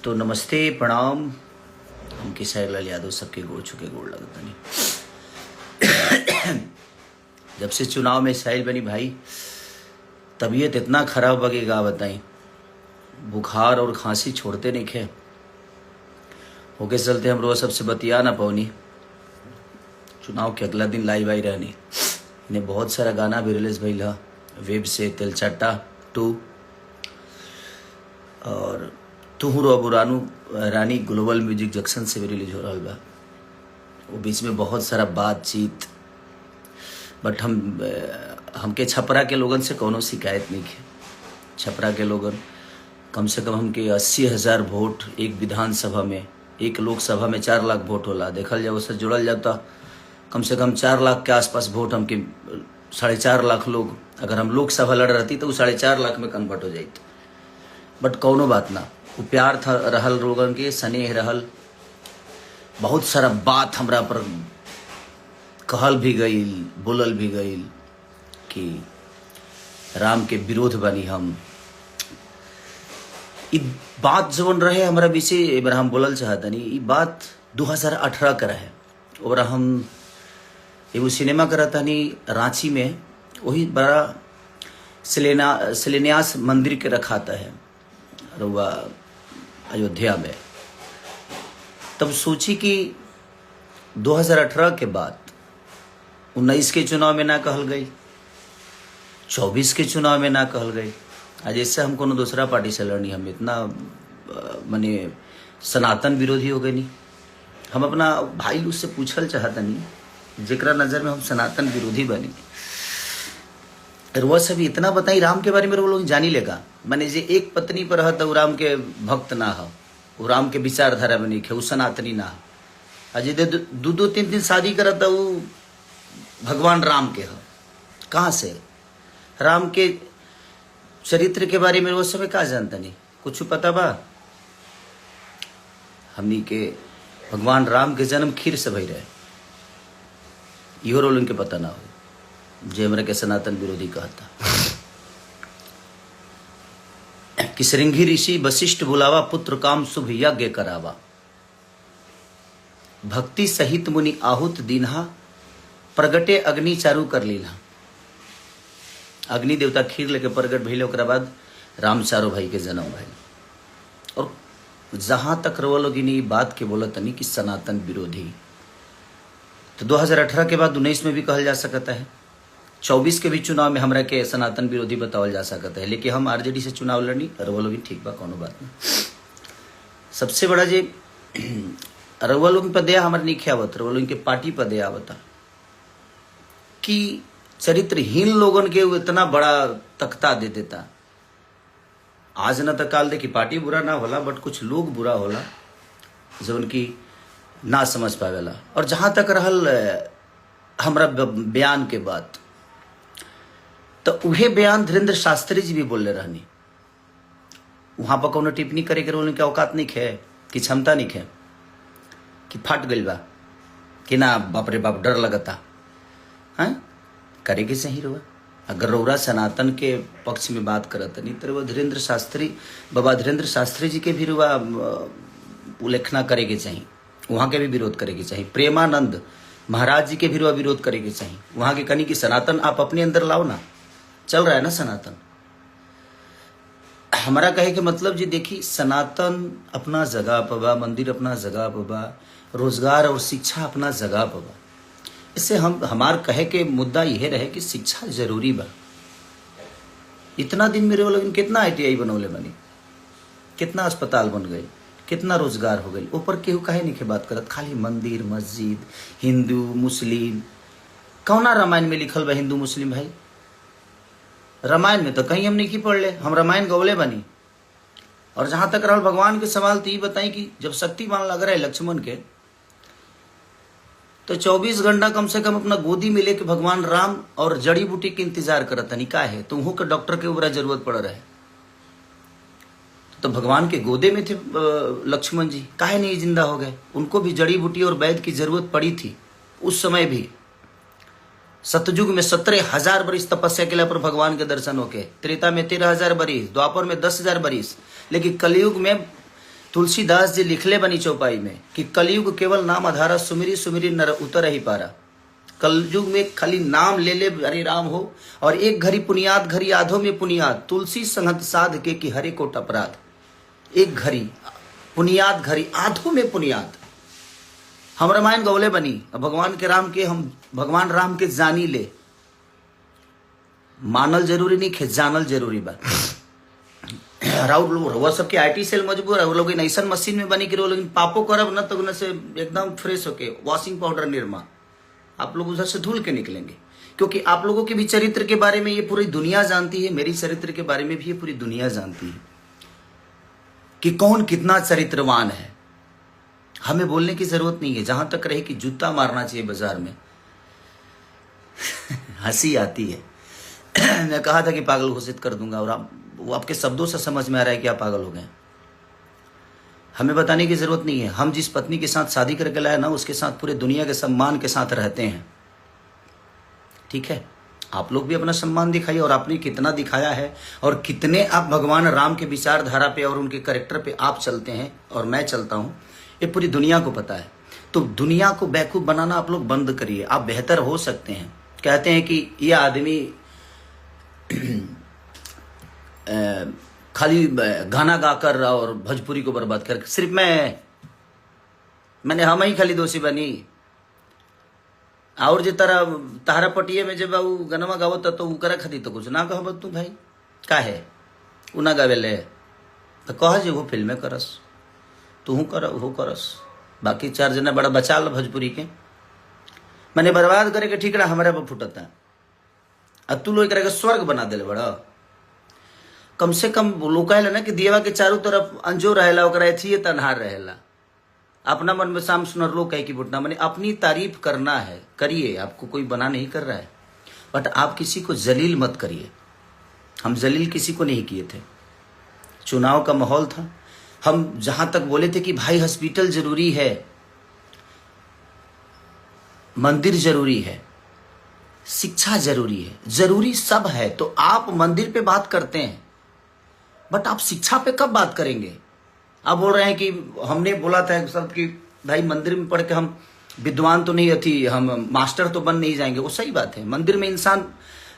तो नमस्ते प्रणाम। हम किसार लाल यादव सबके गोड़ छुके गोड़ लगता नहीं। जब से चुनाव में साइल बनी भाई, तबीयत इतना खराब बगेगा बताई। बुखार और खांसी छोड़ते नहीं खे होके चलते हम रोज सबसे बतिया ना पौनी। चुनाव के अगला दिन लाइव आई रहनी। इन्हें बहुत सारा गाना भी रिलीज भइल ह वेब से तेलचट्टा 2 और तुहू रो बुरानू रानी ग्लोबल म्यूजिक जंक्शन से भी रिलीज हो रहा बा। वो बीच में बहुत सारा बातचीत, बट हमके छपरा के लोगन से कोनो शिकायत नहीं है। छपरा के लोगन कम से कम हमके 80,000 वोट एक विधानसभा में, एक लोकसभा में 4 लाख वोट होला। देखल जाए उससे जुड़ल जाता कम से कम 4 लाख के आसपास वोट हमके 4.5 लाख लोग, अगर हम लोकसभा लड़ रहती तो 4.5 लाख में कन्वर्ट हो जाती। बट कौनो बात ना, वो प्यार था रहल लोगन के, स्नेह रहल। बहुत सारा बात हमरा पर कहल भी गईल, बोलल भी गईल कि राम के विरोध बनी हम। ई बात जवन रहे हमारा विषय एक हम बोलल चाहतनी। ई बात 2018 का रहे और हम एगो सिनेमा करतनी रांची में, वही बड़ा शिलान्यास मंदिर के रखाता है रुआ अयोध्या में। तब सोची कि 2018 के बाद 19 के चुनाव में ना कहल गई, 24 के चुनाव में ना कहल गई। आज इससे हम कोनो दूसरा पार्टी से लड़नी, हम इतना माने सनातन विरोधी हो गए नहीं। हम अपना भाई लोग से पूछल चाहता नहीं, जेकरा नजर में हम सनातन विरोधी बनी। वह सब इतना बताई राम के बारे में वो लोग जानी लेगा। माने जे एक पत्नी पर रहता वो राम के भक्त ना हो, वो राम के विचारधारा में नहीं है, वो सनातनी ना हो। अजय 2-3 शादी करता वो भगवान राम के हो। कहाँ से राम के चरित्र के बारे में वो सब का जानता नहीं, कुछ पता बा? हमनी के भगवान राम के जन्म खीर से भई रहे, इहो रोल उनके पता ना हो, जे हमरा के सनातन विरोधी कहता। कि श्रृंगी ऋषि वशिष्ठ बुलावा, पुत्र काम शुभ यज्ञ करावा। भक्ति सहित मुनि आहुत दीन्हा, प्रगटे अग्नि चारू कर लीला। अग्नि देवता खीर लेके प्रगट भइले, ओकरा बाद राम चारो भाई के जन्म भइल। और जहां तक रवा लोग इन बात के बोलत नहीं कि सनातन विरोधी, तो 2018 के बाद 19 में भी कहल जा सकता है, 24 के भी चुनाव में हमरा के सनातन विरोधी बतावल जा सकता है। लेकिन हम आरजेडी से चुनाव लड़नी, रवा लोग ठीक बा, कोनो बात नहीं। सबसे बड़ा जे रवा लोग पर दया हमारे नहीं आवत, रवा लोग के पार्टी पर दया आवता कि चरित्रहीन लोगन के वो इतना बड़ा तख्ता दे देता। आज न तक काल दे कि पार्टी बुरा ना होला, बट कुछ लोग बुरा होला जो उनकी ना समझ पावेला। और जहां तक रहल हमरा बयान के बात, तो उहे बयान धीरेन्द्र शास्त्री जी भी बोले रहनी। वहां पर कोनो टिप्पणी करे के उनके औकात नहीं खे, कि क्षमता नहीं खे, कि फट गइल बा, कि ना बाप रे बाप डर लगता है करे के सही रहुआ। अगर रौरा सनातन के पक्ष में बात करत नहीं तो धीरेन्द्र शास्त्री, बाबा धीरेन्द्र शास्त्री जी के भी रुआ उल्लेखना करे के चाहिए, वहाँ के भी विरोध करे के चाहिए। प्रेमानंद महाराज जी के भी रुआ विरोध करे के चाहिए। वहाँ के कनी कि सनातन आप अपने अंदर लाओ ना, चल रहा है ना सनातन। हमारा कहे के मतलब जी देखी, सनातन अपना जगह पर बा, मंदिर अपना जगह पर बा, रोजगार और शिक्षा अपना जगह पर बा। इससे हमार कहे के मुद्दा यह रहे कि शिक्षा जरूरी बा। इतना दिन मेरे लोग कितना ITI बनौले बनी, कितना अस्पताल बन गए, कितना रोजगार हो गए, ऊपर केहू काहे नहीं के बात करत। खाली मंदिर मस्जिद, हिंदू मुस्लिम। कौना रामायण में लिखल बा हिंदू मुस्लिम भाई? रामायण में तो कहीं हम नहीं की पढ़ ले, हम रामायण गौले बनी। और जहां तक रहल भगवान के सवाल, तो ये बताई कि जब शक्तिमान लग रहा है लक्ष्मण के, तो 24 घंटा कम से कम अपना गोदी में लेके भगवान राम और जड़ी बूटी के इंतजार करत नहीं का है, तुमको के डॉक्टर के ऊपर जरूरत पड़ रहा है। तो भगवान के गोदे में थे लक्ष्मण जी, काहे नहीं जिंदा हो गए? उनको भी जड़ी बूटी और वैद्य की जरूरत पड़ी थी उस समय भी। सतयुग में 17,000 बरिस तपस्या के पर भगवान के दर्शन होके, त्रेता में 13,000 बरिस, द्वापर में 10,000 बरिस, लेकिन कलयुग में तुलसीदास जी लिखले बनी चौपाई में कि कलयुग केवल नाम आधारा, सुमिरी सुमिरी नर उतर ही पारा। कलयुग में खाली नाम ले ले हरे राम हो, और एक घड़ी पुनियाद घड़ी आधो में पुनियाद, तुलसी संगत साध के कि हरे कोट अपराध। एक घड़ी पुनियाद घड़ी आधो में पुनियाद। हम रामायण गौले बनी, भगवान के राम के हम भगवान राम के जानी ले, मानल जरूरी नहीं खे, जानल जरूरी बा। राउर वो सबके आईटी सेल मजबूर है, वो लोग ऐसा मशीन में बनी कि वो लोग पापो करब न तो उन्हें से एकदम फ्रेश होके वॉशिंग पाउडर निर्मा, आप लोग उधर से धुल के निकलेंगे। क्योंकि आप लोगों के भी चरित्र के बारे में ये पूरी दुनिया जानती है, मेरी चरित्र के बारे में भी ये पूरी दुनिया जानती है कि कौन कितना चरित्रवान है। हमें बोलने की जरूरत नहीं है, जहां तक रहे कि जूता मारना चाहिए बाजार में। हंसी आती है। मैं कहा था कि पागल घोषित कर दूंगा, और वो आपके शब्दों से समझ में आ रहा है कि आप पागल हो गए। हमें बताने की जरूरत नहीं है। हम जिस पत्नी के साथ शादी करके लाए ना, उसके साथ पूरे दुनिया के सम्मान के साथ रहते हैं। ठीक है, आप लोग भी अपना सम्मान दिखाइए, और आपने कितना दिखाया है, और कितने आप भगवान राम के विचारधारा पे और उनके कैरेक्टर पे आप चलते हैं और मैं चलता हूं, ये पूरी दुनिया को पता है। तो दुनिया को बेवकूफ बनाना आप लोग बंद करिए। आप बेहतर हो सकते हैं। कहते हैं कि ये आदमी खाली गाना गाकर और भोजपुरी को बर्बाद कर, सिर्फ मैंने हम ही खाली दोषी बनी। और जे तारा पटिए में जब वो गनवा गावत तो उकरा खाती तो कुछ ना कह तू भाई का है उ ना गावेले तो कह जे वो फिल्में करस, तू कर वो करस, बाकी 4 जना बड़ा बचा ल भोजपुरी के। मैंने बर्बाद करे के ठीकरा हमारे पर फुटता, और तू लोग के स्वर्ग बना दिले बड़ा। कम से कम लोग कहला ना कि दियवा के चारों तरफ अंजो रहेला, ओकरा एथिए तन्हार रहेला। अपना मन में शाम सुनर लोग कहे कि बुटना, मैंने अपनी तारीफ करना है, करिए, आपको कोई बना नहीं कर रहा है, बट आप किसी को जलील मत करिए। हम जलील किसी को नहीं किए थे। चुनाव का माहौल था, हम जहां तक बोले थे कि भाई हॉस्पिटल जरूरी है, मंदिर जरूरी है, शिक्षा जरूरी है, जरूरी सब है, तो आप मंदिर पे बात करते हैं, बट आप शिक्षा पे कब बात करेंगे? आप बोल रहे हैं कि हमने बोला था सब कि भाई मंदिर में पढ़ के हम विद्वान तो नहीं थी, हम मास्टर तो बन नहीं जाएंगे। वो सही बात है, मंदिर में इंसान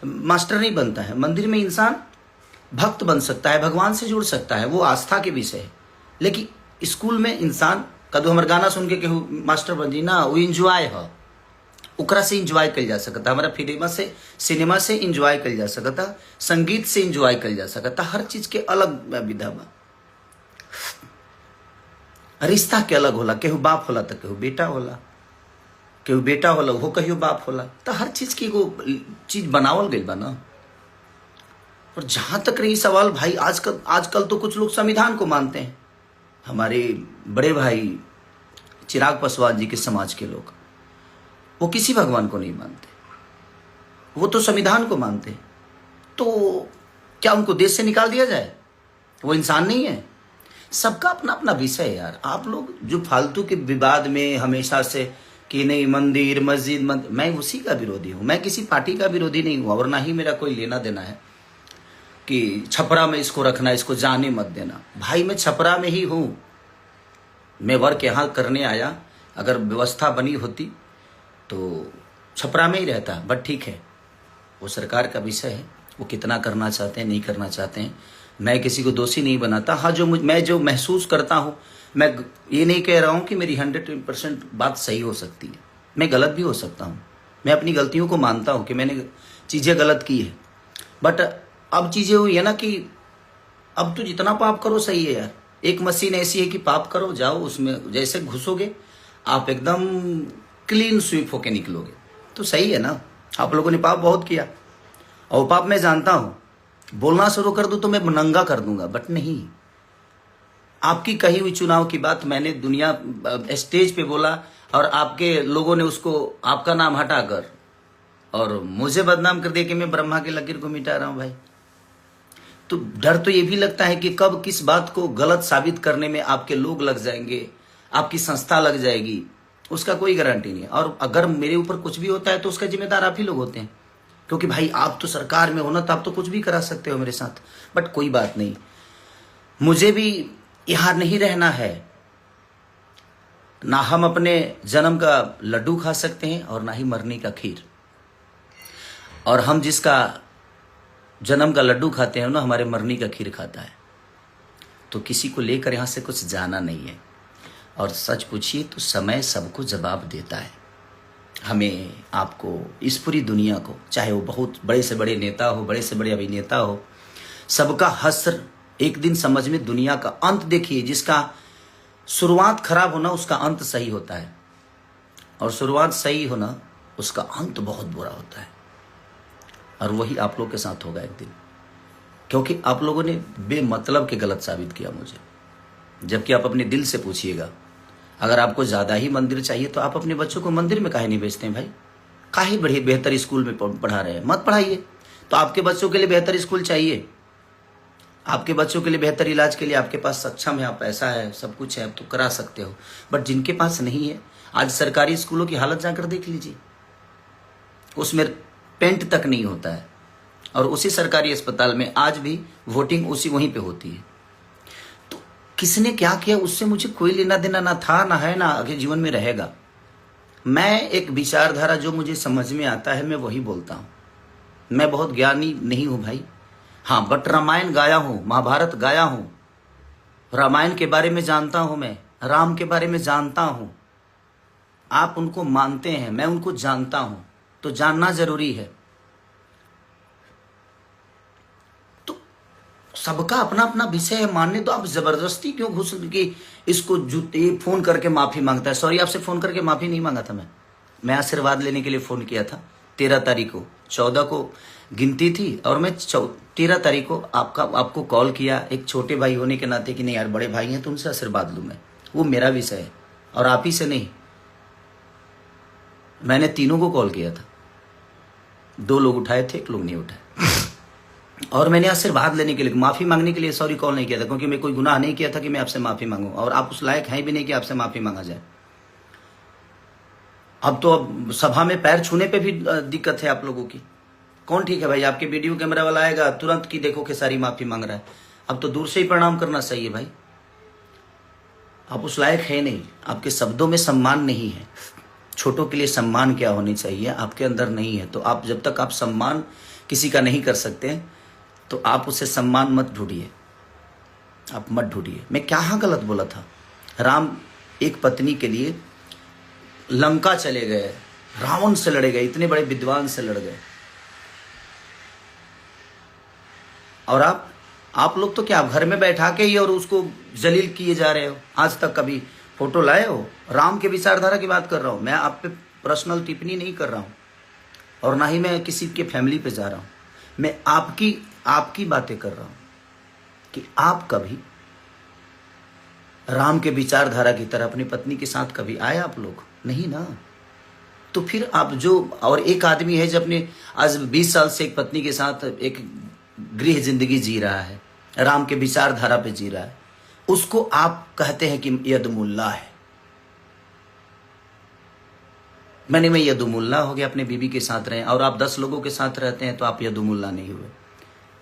मास्टर नहीं बनता है, मंदिर में इंसान भक्त बन सकता है, भगवान से जुड़ सकता है, वो आस्था के विषय है। लेकिन स्कूल में इंसान कदू हमारे गाना सुन के केहू मास्टर बन जी ना, वो इंजॉय है, उकरा से इंजॉय कल जा सकता, हमारा सिनेमा से इंजॉय कल जा सकता, संगीत से इंजॉय कल जा सकता, हर चीज के अलग विधा बा। रिश्ता के अलग होला, केहू बाप होला तो केहू बेटा होला, केहू बेटा होला वो कहियो बाप होला, तो हर चीज की वो चीज बनावल गई बा ना। और जहां तक रही सवाल भाई, आजकल तो कुछ लोग संविधान को मानते हैं। हमारे बड़े भाई चिराग पासवान जी के समाज के लोग, वो किसी भगवान को नहीं मानते, वो तो संविधान को मानते। तो क्या उनको देश से निकाल दिया जाए? वो इंसान नहीं है? सबका अपना अपना विषय है यार। आप लोग जो फालतू के विवाद में हमेशा से कि नहीं मंदिर मस्जिद मैं उसी का विरोधी हूँ। मैं किसी पार्टी का विरोधी नहीं हूँ, और ना ही मेरा कोई लेना देना है कि छपरा में इसको रखना, इसको जाने मत देना। भाई मैं छपरा में ही हूँ, मैं वर्क यहाँ करने आया, अगर व्यवस्था बनी होती तो छपरा में ही रहता, बट ठीक है, वो सरकार का विषय है, वो कितना करना चाहते हैं नहीं करना चाहते हैं। मैं किसी को दोषी नहीं बनाता। हाँ, मैं जो महसूस करता हूँ, मैं ये नहीं कह रहा हूँ कि मेरी 100% बात सही हो सकती है, मैं गलत भी हो सकता हूँ। मैं अपनी गलतियों को मानता हूँ कि मैंने चीज़ें गलत की है, बट अब चीज़ें हुई है ना कि अब तो जितना पाप करो सही है यार। एक मशीन ऐसी है कि पाप करो, जाओ उसमें जैसे घुसोगे आप एकदम क्लीन स्वीप होके निकलोगे, तो सही है ना। आप लोगों ने पाप बहुत किया, और पाप मैं जानता हूं। बोलना शुरू कर दूं तो मैं नंगा कर दूंगा, बट नहीं। आपकी कही हुई चुनाव की बात मैंने दुनिया स्टेज पे बोला, और आपके लोगों ने उसको आपका नाम हटाकर और मुझे बदनाम कर दिया कि मैं ब्रह्मा की लकीर को मिटा रहा हूं भाई। तो डर तो ये भी लगता है कि कब किस बात को गलत साबित करने में आपके लोग लग जाएंगे, आपकी संस्था लग जाएगी, उसका कोई गारंटी नहीं है। और अगर मेरे ऊपर कुछ भी होता है तो उसका जिम्मेदार आप ही लोग होते हैं, क्योंकि भाई आप तो सरकार में हो ना, तो आप तो कुछ भी करा सकते हो मेरे साथ। बट कोई बात नहीं, मुझे भी यहां नहीं रहना है। ना हम अपने जन्म का लड्डू खा सकते हैं और ना ही मरने का खीर। और हम जिसका जन्म का लड्डू खाते हैं ना, हमारे मरने का खीर खाता है। तो किसी को लेकर यहां से कुछ जाना नहीं है। और सच पूछिए तो समय सबको जवाब देता है। हमें, आपको, इस पूरी दुनिया को, चाहे वो बहुत बड़े से बड़े नेता हो, बड़े से बड़े अभिनेता हो, सबका हश्र एक दिन समझ में। दुनिया का अंत देखिए, जिसका शुरुआत खराब होना उसका अंत सही होता है, और शुरुआत सही होना उसका अंत बहुत बुरा होता है। और वही आप लोग के साथ होगा एक दिन, क्योंकि आप लोगों ने बेमतलब के गलत साबित किया मुझे। जबकि आप अपने दिल से पूछिएगा, अगर आपको ज़्यादा ही मंदिर चाहिए तो आप अपने बच्चों को मंदिर में काहे नहीं भेजते हैं भाई? काहे बड़े बेहतर स्कूल में पढ़ा रहे हैं? मत पढ़ाइए। तो आपके बच्चों के लिए बेहतर स्कूल चाहिए, आपके बच्चों के लिए बेहतर इलाज के लिए आपके पास सक्षम है, आप पैसा है, सब कुछ है, आप तो करा सकते हो। बट जिनके पास नहीं है, आज सरकारी स्कूलों की हालत जाकर देख लीजिए, उसमें पेंट तक नहीं होता है। और उसी सरकारी अस्पताल में आज भी वोटिंग उसी वहीं पे होती है। तो किसने क्या किया उससे मुझे कोई लेना देना ना था, ना है, ना आगे जीवन में रहेगा। मैं एक विचारधारा जो मुझे समझ में आता है मैं वही बोलता हूँ। मैं बहुत ज्ञानी नहीं हूँ भाई, हाँ, बट रामायण गाया हूँ, महाभारत गाया हूँ। रामायण के बारे में जानता हूँ, मैं राम के बारे में जानता हूँ। आप उनको मानते हैं, मैं उनको जानता हूँ, तो जानना जरूरी है। तो सबका अपना अपना विषय है, मानने तो आप जबरदस्ती क्यों घुस के इसको जूते फोन करके माफी मांगता है? सॉरी, आपसे फोन करके माफी नहीं मांगा था मैं आशीर्वाद लेने के लिए फोन किया था 13 तारीख को। 14 को गिनती थी और मैं 13 तारीख को आपको कॉल किया एक छोटे भाई होने के नाते कि नहीं यार, बड़े भाई हैं तो उनसे आशीर्वाद लूँ मैं, वो मेरा विषय है और आप ही से नहीं। मैंने तीनों को कॉल किया था, 2 लोग उठाए थे, 1 लोग नहीं उठाए। और मैंने आशीर्वाद लेने के लिए, माफी मांगने के लिए सॉरी कॉल नहीं किया था, क्योंकि मैं कोई गुनाह नहीं किया था कि मैं आपसे माफी मांगू, और आप उस लायक हैं भी नहीं कि आपसे माफी मांगा जाए। अब सभा में पैर छूने पे भी दिक्कत है आप लोगों की। कौन ठीक है भाई? आपके वीडियो कैमरा वाला आएगा तुरंत की देखो कि सारी माफी मांग रहा है। अब तो दूर से ही प्रणाम करना सही है भाई। आप उस लायक है नहीं, आपके शब्दों में सम्मान नहीं है। छोटों के लिए सम्मान क्या होनी चाहिए आपके अंदर नहीं है। तो आप जब तक आप सम्मान किसी का नहीं कर सकते तो आप उसे सम्मान मत ढूंढिए, आप मत ढूंढिए। मैं क्या गलत बोला था? राम एक पत्नी के लिए लंका चले गए, रावण से लड़े गए, इतने बड़े विद्वान से लड़ गए। और आप लोग तो क्या, आप घर में बैठा के ही और उसको जलील किए जा रहे हो। आज तक कभी फोटो लाए हो? राम के विचारधारा की बात कर रहा हूं मैं, आप पे पर्सनल टिप्पणी नहीं कर रहा हूं, और ना ही मैं किसी के फैमिली पे जा रहा हूं। मैं आपकी बातें कर रहा हूं कि आप कभी राम के विचारधारा की तरह अपनी पत्नी के साथ कभी आए? आप लोग नहीं ना। तो फिर आप जो, और एक आदमी है जो अपने आज 20 साल से एक पत्नी के साथ एक गृह जिंदगी जी रहा है, राम के विचारधारा पे जी रहा है, उसको आप कहते हैं कि यदुमुल्ला है। मैं यदुमुल्ला हो गया, अपने बीबी के साथ रहे, और आप 10 लोगों के साथ रहते हैं तो आप यदुमुल्ला नहीं हुए।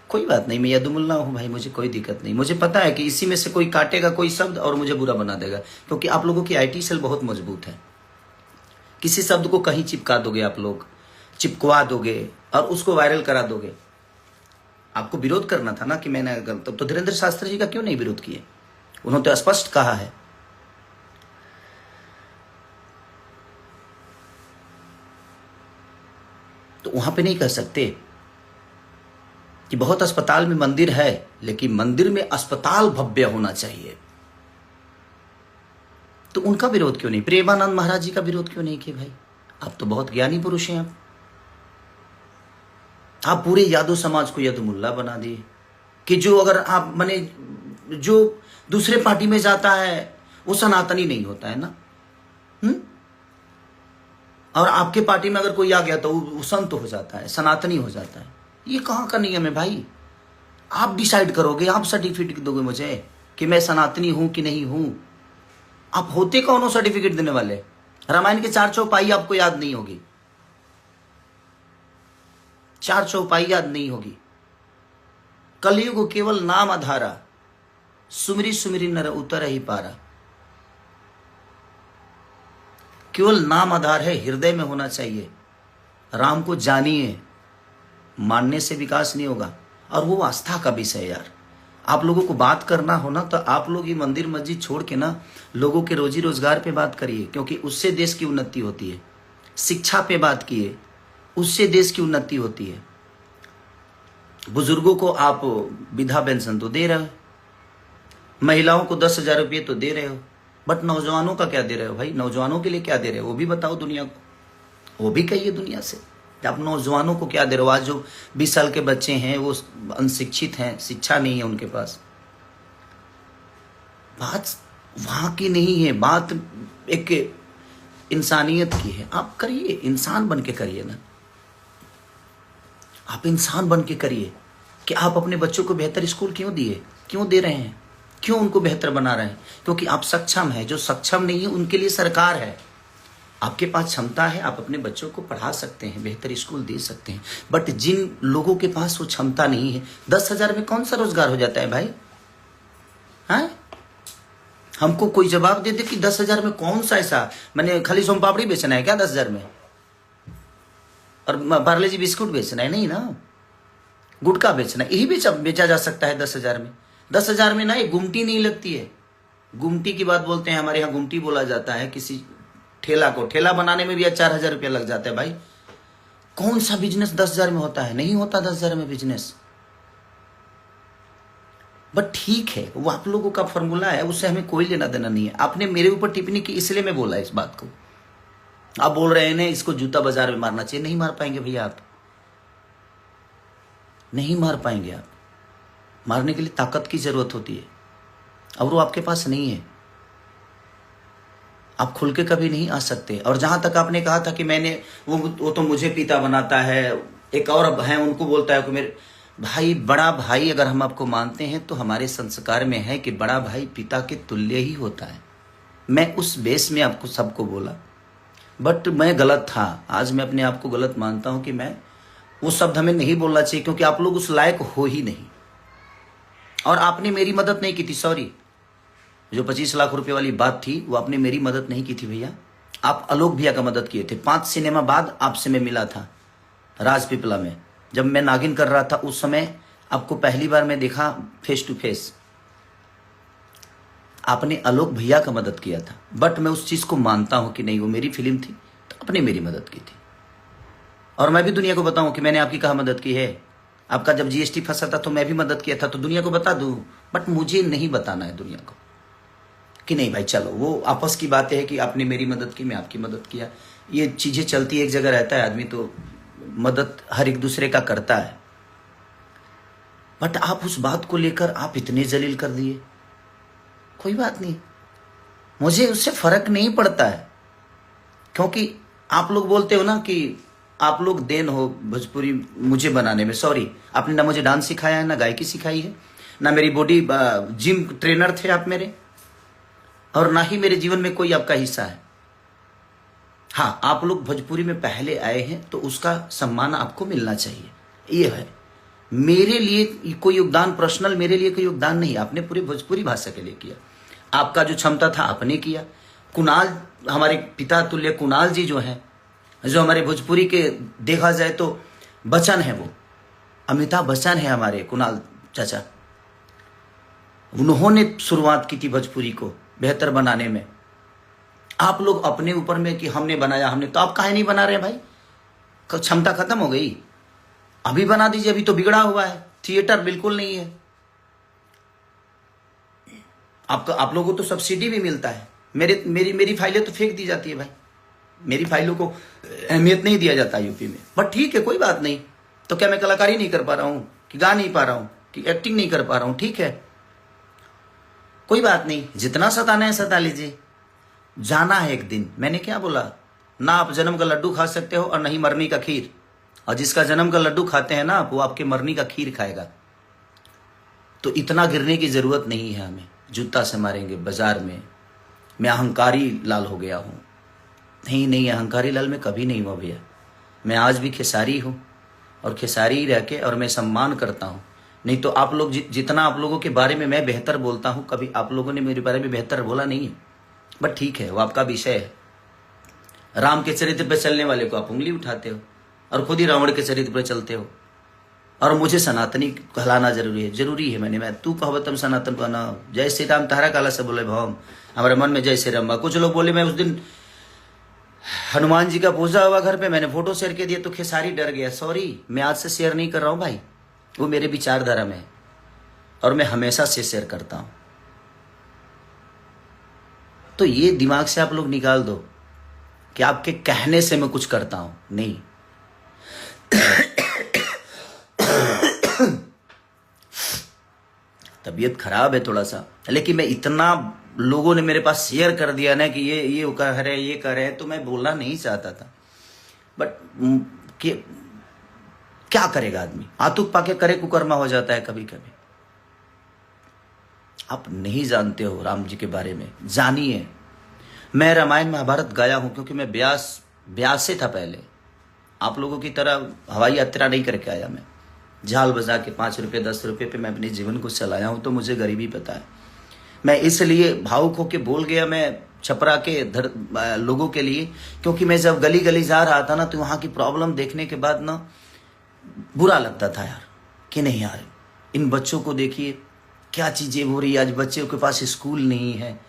कोई बात नहीं, मैं यदुमुल्ला हूं भाई, मुझे कोई दिक्कत नहीं। मुझे पता है कि इसी में से कोई काटेगा कोई शब्द और मुझे बुरा बना देगा, क्योंकि आप लोगों की आईटी सेल बहुत मजबूत है। किसी शब्द को कहीं चिपका दोगे, आप लोग चिपकवा दोगे और उसको वायरल करा दोगे। आपको विरोध करना था ना कि मैंने गलत, तो धीरेन्द्र शास्त्री जी का क्यों नहीं विरोध किए? उन्होंने तो स्पष्ट कहा है। तो वहां पे नहीं कह सकते कि बहुत अस्पताल में मंदिर है, लेकिन मंदिर में अस्पताल भव्य होना चाहिए। तो उनका विरोध क्यों नहीं? प्रेमानंद महाराज जी का विरोध क्यों नहीं किए भाई? आप तो बहुत ज्ञानी पुरुष हैं। आप पूरे यादव समाज को यदुमुल्ला बना दिए कि जो अगर आप माने जो दूसरे पार्टी में जाता है वो सनातनी नहीं होता है ना। और आपके पार्टी में अगर कोई आ गया तो वो संत हो जाता है, सनातनी हो जाता है। ये कहाँ का नियम है भाई? आप डिसाइड करोगे, आप सर्टिफिकेट दोगे मुझे कि मैं सनातनी हूं कि नहीं हूं। आप होते कौन हो सर्टिफिकेट देने वाले? रामायण के 4 चौपाई आपको याद नहीं होगी, 4 चौपाई याद नहीं होगी। कलयुग केवल नाम आधारा, सुमिरी सुमिरी नर उतर ही पारा। केवल नाम आधार है, हृदय में होना चाहिए। राम को जानिए, मानने से विकास नहीं होगा। और वो आस्था का विषय है यार। आप लोगों को बात करना हो ना तो आप लोग ये मंदिर मस्जिद छोड़ के ना लोगों के रोजी रोजगार पे बात करिए, क्योंकि उससे देश की उन्नति होती है। शिक्षा पे बात किए, उससे देश की उन्नति होती है। बुजुर्गों को आप विधवा पेंशन तो दे रहे हो, महिलाओं को 10,000 रुपये तो दे रहे हो, बट नौजवानों का क्या दे रहे हो भाई? नौजवानों के लिए क्या दे रहे हो वो भी बताओ दुनिया को, वो भी कहिए दुनिया से। आप नौजवानों को क्या दे रहे हो? आज जो 20 साल के बच्चे हैं वो अनशिक्षित हैं, शिक्षा नहीं है उनके पास। बात वहां की नहीं है, बात एक इंसानियत की है। आप करिए, इंसान बन के करिए ना, आप इंसान बन के करिए कि आप अपने बच्चों को बेहतर स्कूल क्यों दिए, क्यों दे रहे हैं, क्यों उनको बेहतर बना रहे हैं? क्योंकि आप सक्षम हैं। जो सक्षम नहीं है उनके लिए सरकार है। आपके पास क्षमता है, आप अपने बच्चों को पढ़ा सकते हैं, बेहतर स्कूल दे सकते हैं। बट जिन लोगों के पास वो क्षमता नहीं है, 10,000 में कौन सा रोजगार हो जाता है भाई? हाँ, हमको कोई जवाब दे दे कि 10,000 में कौन सा ऐसा, मैंने खाली सोम पापड़ी बेचना है क्या 10,000 में? और पार्ले जी बिस्कुट बेचना है? नहीं ना, गुटखा बेचना है, यही बेचा जा सकता है 10,000 में। 10,000 में ना एक गुमटी नहीं लगती है। गुमटी की बात बोलते हैं, हमारे यहाँ गुमटी बोला जाता है किसी ठेला को। ठेला बनाने में भी 4,000 रुपया लग जाता है भाई। कौन सा बिजनेस 10,000 में होता है? नहीं होता 10,000 में बिजनेस। बट ठीक है, वो आप लोगों का फॉर्मूला है, उससे हमें कोई लेना देना नहीं है। आपने मेरे ऊपर टिप्पणी की इसलिए मैं बोला इस बात को। आप बोल रहे हैं इसको जूता बाजार में मारना चाहिए। नहीं मार पाएंगे भैया, आप नहीं मार पाएंगे। आप मारने के लिए ताकत की जरूरत होती है और वो आपके पास नहीं है। आप खुल के कभी नहीं आ सकते। और जहां तक आपने कहा था कि मैंने वो तो मुझे पिता बनाता है, एक और है उनको बोलता है कि मेरे भाई, बड़ा भाई अगर हम आपको मानते हैं तो हमारे संस्कार में है कि बड़ा भाई पिता के तुल्य ही होता है। मैं उस बेस में आपको सबको बोला, बट मैं गलत था। आज मैं अपने आप को गलत मानता हूं कि मैं वो शब्द हमें नहीं बोलना चाहिए, क्योंकि आप लोग उस लायक हो ही नहीं। और आपने मेरी मदद नहीं की थी, सॉरी। जो 25 लाख रुपए वाली बात थी वो आपने मेरी मदद नहीं की थी भैया। आप आलोक भैया का मदद किए थे। 5 सिनेमा बाद आपसे मैं मिला था राजपीपला में, जब मैं नागिन कर रहा था। उस समय आपको पहली बार मैं देखा फेस टू फेस। आपने आलोक भैया का मदद किया था। बट मैं उस चीज को मानता हूं कि नहीं, वो मेरी फिल्म थी तो आपने मेरी मदद की थी। और मैं भी दुनिया को बताऊं कि मैंने आपकी कहाँ मदद की है। आपका जब जीएसटी फंसा था तो मैं भी मदद किया था, तो दुनिया को बता दूं। बट मुझे नहीं बताना है दुनिया को कि नहीं भाई चलो, वो आपस की बातें है कि आपने मेरी मदद की, मैं आपकी मदद किया। ये चीजें चलती एक जगह रहता है आदमी, तो मदद हर एक दूसरे का करता है। बट आप उस बात को लेकर आप इतने जलील कर दिए। कोई बात नहीं, मुझे उससे फर्क नहीं पड़ता है। क्योंकि आप लोग बोलते हो ना कि आप लोग देन हो भोजपुरी मुझे बनाने में। सॉरी, आपने ना मुझे डांस सिखाया है, ना गायकी सिखाई है, ना मेरी बॉडी जिम ट्रेनर थे आप मेरे, और ना ही मेरे जीवन में कोई आपका हिस्सा है। हाँ, आप लोग भोजपुरी में पहले आए हैं तो उसका सम्मान आपको मिलना चाहिए। ये है मेरे लिए कोई योगदान, पर्सनल मेरे लिए कोई योगदान नहीं। आपने पूरी भोजपुरी भाषा के लिए किया। आपका जो क्षमता था आपने किया। कुणाल, हमारे पिता तुल्य कुणाल जी जो हैं, जो हमारे भोजपुरी के देखा जाए तो बच्चन है, वो अमिताभ बच्चन है हमारे कुणाल चाचा। उन्होंने शुरुआत की थी भोजपुरी को बेहतर बनाने में। आप लोग अपने ऊपर में कि हमने बनाया, हमने, तो आप काहे नहीं बना रहे भाई? क्षमता खत्म हो गई, अभी बना दीजिए। अभी तो बिगड़ा हुआ है, थिएटर बिल्कुल नहीं है। आप लोगों को तो सब्सिडी भी मिलता है। मेरी फाइलें तो फेंक दी जाती है भाई। मेरी फाइलों को अहमियत नहीं दिया जाता यूपी में। बट ठीक है, कोई बात नहीं। तो क्या मैं कलाकारी नहीं कर पा रहा हूं, कि गा नहीं पा रहा हूं, कि एक्टिंग नहीं कर पा रहा हूं? ठीक है, कोई बात नहीं। जितना सताना है सता लीजिए, जाना है एक दिन। मैंने क्या बोला? ना आप जन्म का लड्डू खा सकते हो और नहीं मरनी का खीर। और जिसका जन्म का लड्डू खाते हैं ना, वो आपके मरनी का खीर खाएगा। तो इतना गिरने की जरूरत नहीं है हमें। जूता से मारेंगे बाजार में। मैं अहंकारी लाल हो गया हूं? नहीं, अहंकारी लाल मैं कभी नहीं हुआ भैया। मैं आज भी खेसारी हूं और खेसारी रह के, और मैं सम्मान करता हूं नहीं तो आप लोग जितना आप लोगों के बारे में मैं बेहतर बोलता हूं, कभी आप लोगों ने मेरे बारे में बेहतर बोला नहीं है। बट ठीक है, वो आपका विषय है। राम के चरित्र पर चलने वाले को आप उंगली उठाते हो और खुद ही रावण के चरित्र पर चलते हो। और मुझे सनातनी कहलाना जरूरी है। मैं तू कहो तुम सनातन कहना। जय श्री राम तारा काला से बोले भाव हमारे मन में जय श्री राम। कुछ लोग बोले मैं उस दिन हनुमान जी का पूजा हुआ घर पे, मैंने फोटो शेयर कर दिया तो खेसारी डर गया। सॉरी, मैं आज से शेयर नहीं कर रहा हूं भाई, वो मेरे विचारधारा में है और मैं हमेशा से शेयर करता हूं। तो ये दिमाग से आप लोग निकाल दो कि आपके कहने से मैं कुछ करता हूं, नहीं। तबीयत खराब है थोड़ा सा, लेकिन मैं इतना लोगों ने मेरे पास शेयर कर दिया ना कि ये कर रहे, ये कर रहे, तो मैं बोलना नहीं चाहता था। बट क्या करेगा आदमी, आतुक पाके करे कुकर्मा हो जाता है कभी कभी। आप नहीं जानते हो राम जी के बारे में, जानिए। मैं रामायण महाभारत गाया हूं क्योंकि मैं ब्यास से था पहले। आप लोगों की तरह हवाई यात्रा नहीं करके आया मैं। झाल बजा के 5 रुपये 10 रुपये पे मैं अपने जीवन को चलाया हूं, तो मुझे गरीबी पता है। मैं इसलिए भावुक होके बोल गया मैं छपरा के लोगों के लिए, क्योंकि मैं जब गली गली जा रहा था ना, तो वहां की प्रॉब्लम देखने के बाद ना बुरा लगता था यार, कि नहीं यार इन बच्चों को देखिए क्या चीजें हो रही है। आज बच्चों के पास स्कूल नहीं है,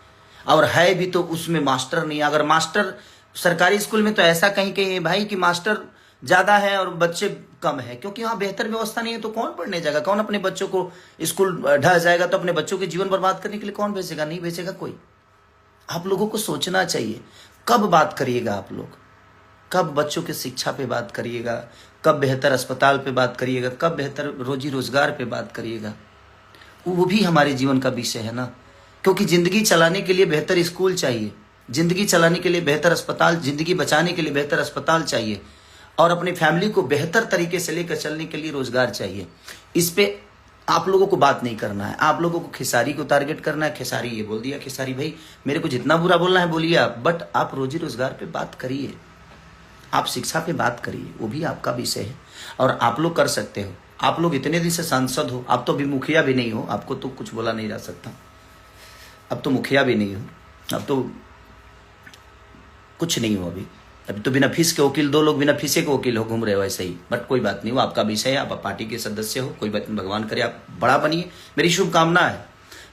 और है भी तो उसमें मास्टर नहीं है। अगर मास्टर सरकारी स्कूल में तो ऐसा कहीं कहीं भाई कि मास्टर ज्यादा है और बच्चे कम है, क्योंकि वहां बेहतर व्यवस्था नहीं है। तो कौन पढ़ने जाएगा, कौन अपने बच्चों को स्कूल ढह जाएगा, तो अपने बच्चों के जीवन बर्बाद करने के लिए कौन भेजेगा, नहीं भेजेगा कोई। आप लोगों को सोचना चाहिए, कब बात करिएगा आप लोग, कब बच्चों की शिक्षा पे बात करिएगा, कब बेहतर अस्पताल पे बात करिएगा, कब बेहतर रोजी रोजगार पे बात करिएगा। वो भी हमारे जीवन का विषय है ना, क्योंकि जिंदगी चलाने के लिए बेहतर स्कूल चाहिए, जिंदगी चलाने के लिए बेहतर अस्पताल, जिंदगी बचाने के लिए बेहतर अस्पताल चाहिए, और अपनी फैमिली को बेहतर तरीके से लेकर चलने के लिए रोजगार चाहिए। इस पे आप लोगों को बात नहीं करना है, आप लोगों को खेसारी को टारगेट करना है। खेसारी ये बोल दिया, खेसारी भाई मेरे को जितना बुरा बोलना है बोलिए आप, बट आप रोजी रोजगार पे बात करिए, आप शिक्षा पे बात करिए, वो भी आपका विषय है और आप लोग कर सकते हो। आप लोग इतने दिन से सांसद हो, आप तो अभी मुखिया भी नहीं हो, आपको तो कुछ बोला नहीं जा सकता। अब तो मुखिया भी नहीं हो, अब तो कुछ नहीं हो। अभी तो बिना फीस के वकील, 2 लोग बिना फीसे के वकील हो घूम रहे हो ऐसे ही। बट कोई बात नहीं, वो आपका विषय है, आप पार्टी के सदस्य हो, कोई बात नहीं, भगवान करे आप बड़ा बनिए, मेरी शुभकामना है।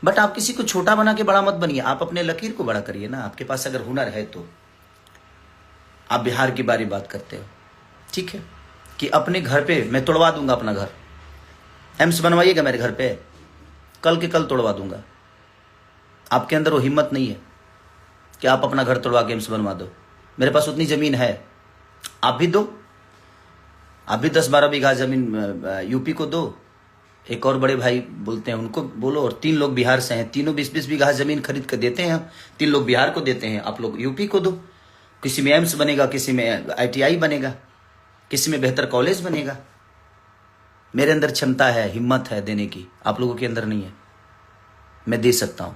बट आप किसी को छोटा बना के बड़ा मत बनिए, आप अपने लकीर को बड़ा करिए ना। आपके पास अगर हुनर है तो आप बिहार की बारी बात करते हो, ठीक है, कि अपने घर पे मैं तोड़वा दूंगा अपना घर, एम्स बनवाइएगा मेरे घर पे, कल के कल तोड़वा दूंगा। आपके अंदर वो हिम्मत नहीं है कि आप अपना घर तोड़वा के एम्स बनवा दो। मेरे पास उतनी जमीन है, आप भी दो, आप भी 10-12 बीघा जमीन यूपी को दो। एक और बड़े भाई बोलते हैं उनको बोलो, और 3 लोग बिहार से हैं, तीनों 20-20 बीघा जमीन खरीद कर देते हैं। 3 लोग बिहार को देते हैं, आप लोग यूपी को दो। किसी में एम्स बनेगा, किसी में ITI बनेगा, किसी में बेहतर कॉलेज बनेगा। मेरे अंदर क्षमता है, हिम्मत है देने की, आप लोगों के अंदर नहीं है। मैं दे सकता हूं,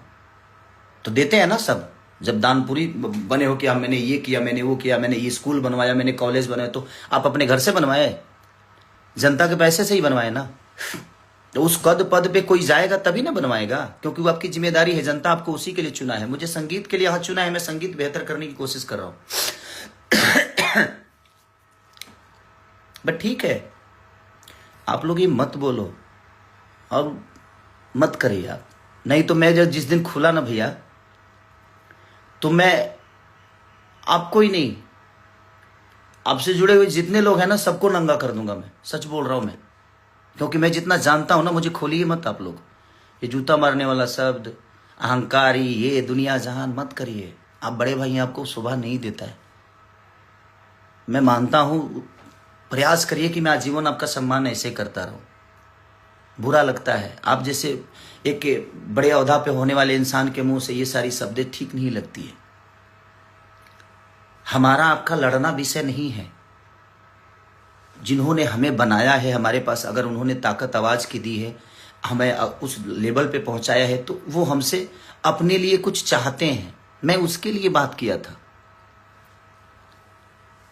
तो देते हैं ना सब। जब दानपुरी बने हो कि हम मैंने ये किया, मैंने वो किया, मैंने ये स्कूल बनवाया, मैंने कॉलेज बनाया, तो आप अपने घर से बनवाए, जनता के पैसे से ही बनवाए ना। तो उस पद पे कोई जाएगा तभी ना बनवाएगा, क्योंकि वो आपकी जिम्मेदारी है। जनता आपको उसी के लिए चुना है। मुझे संगीत के लिए यहाँ चुना है, मैं संगीत बेहतर करने की कोशिश कर रहा हूं। बट ठीक है, आप लोग ये मत बोलो और मत करिए आप, नहीं तो मैं जब जिस दिन खुला ना भैया, तो मैं आपको ही नहीं, आपसे जुड़े हुए जितने लोग हैं ना, सबको नंगा कर दूंगा। मैं सच बोल रहा हूं मैं, क्योंकि मैं जितना जानता हूं ना, मुझे खोलिए मत आप लोग। ये जूता मारने वाला शब्द, अहंकारी, ये दुनिया जहान मत करिए। आप बड़े भाई हैं, आपको शोभा नहीं देता है। मैं मानता हूं, प्रयास करिए कि मैं आजीवन आपका सम्मान ऐसे करता रहूं। बुरा लगता है, आप जैसे एक बड़े ओहदा पे होने वाले इंसान के मुंह से ये सारी शब्दें ठीक नहीं लगती है। हमारा आपका लड़ना विषय नहीं है। जिन्होंने हमें बनाया है, हमारे पास अगर उन्होंने ताकत आवाज की दी है, हमें उस लेवल पे पहुंचाया है, तो वो हमसे अपने लिए कुछ चाहते हैं। मैं उसके लिए बात किया था,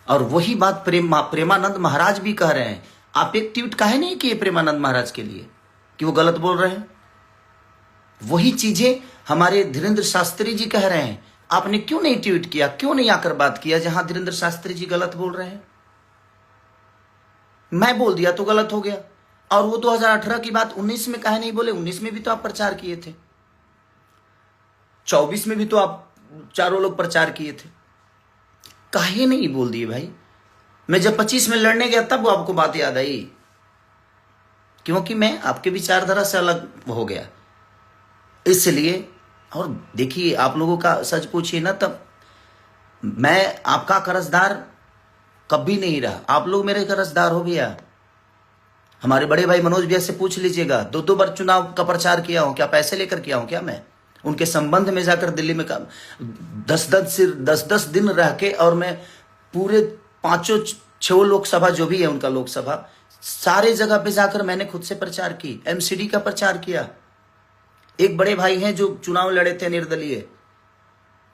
और वही बात प्रेमानंद महाराज भी कह रहे हैं। आप एक ट्वीट काहे नहीं किए प्रेमानंद महाराज के लिए? कि वो गलत बोल रहे हैं? वही चीजें हमारे धीरेन्द्र शास्त्री जी कह रहे हैं। आपने क्यों नहीं ट्वीट किया, क्यों नहीं आकर बात किया जहां धीरेन्द्र शास्त्री जी गलत बोल रहे हैं? मैं बोल दिया तो गलत हो गया। और वो 2018 की बात 19 में काहे नहीं बोले? 19 में भी तो आप प्रचार किए थे, 24 में भी तो आप चारों लोग प्रचार किए थे, काहे नहीं बोल दिए भाई? मैं जब 25 में लड़ने गया तब आपको बात याद आई, क्योंकि मैं आपके विचारधारा से अलग हो गया इसलिए। और देखिए, आप लोगों का सच पूछिए ना, तब मैं आपका कर्जदार कभी नहीं रहा, आप लोग मेरे कर्जदार हो भैया। हमारे बड़े भाई मनोज भैया से पूछ लीजिएगा, 2 बार चुनाव का प्रचार किया हूं क्या? पैसे लेकर किया हूं क्या? मैं उनके संबंध में जाकर दिल्ली में 10-10 दिन रह के, और मैं पूरे 5-6 लोकसभा जो भी है उनका लोकसभा, सारे जगह पे जाकर मैंने खुद से प्रचार की, एमसीडी का प्रचार किया। एक बड़े भाई हैं जो चुनाव लड़े थे निर्दलीय,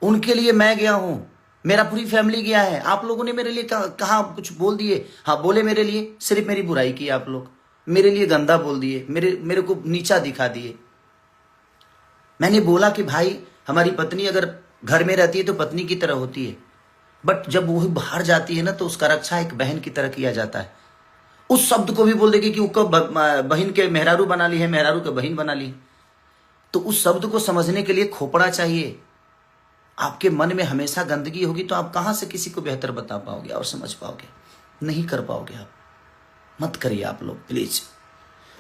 उनके लिए मैं गया हूं, मेरा पूरी फैमिली गया है। आप लोगों ने मेरे लिए कहा कुछ बोल दिए? हाँ बोले, मेरे लिए सिर्फ मेरी बुराई की आप लोग, मेरे लिए गंदा बोल दिए, मेरे को नीचा दिखा दिए। मैंने बोला कि भाई, हमारी पत्नी अगर घर में रहती है तो पत्नी की तरह होती है, बट जब वो बाहर जाती है ना तो उसका रक्षा एक बहन की तरह किया जाता है। उस शब्द को भी बोल देगी कि उसको बहन के मेहरारू बना ली है, मेहरारू के बहन बना ली। तो उस शब्द को समझने के लिए खोपड़ा चाहिए। आपके मन में हमेशा गंदगी होगी तो आप कहां से किसी को बेहतर बता पाओगे और समझ पाओगे? नहीं कर पाओगे आप। मत करिए आप लोग प्लीज।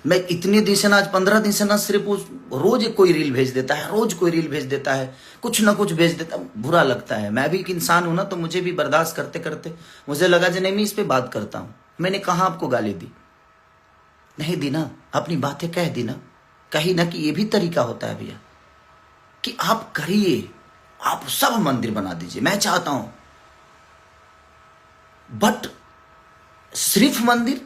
मैं इतने दिन से ना, आज 15 दिन से ना, सिर्फ रोज कोई रील भेज देता है, रोज कोई रील भेज देता है, कुछ ना कुछ भेज देता है। बुरा लगता है। मैं भी एक इंसान हूं ना, तो मुझे भी बर्दाश्त करते करते मुझे लगा जो नहीं, मैं इस पे बात करता हूं। मैंने कहा आपको गाली दी? नहीं दी ना, अपनी बातें कह दी ना, कही ना कि ये भी तरीका होता है भैया, कि आप करिए, आप सब मंदिर बना दीजिए, मैं चाहता हूं, बट सिर्फ मंदिर,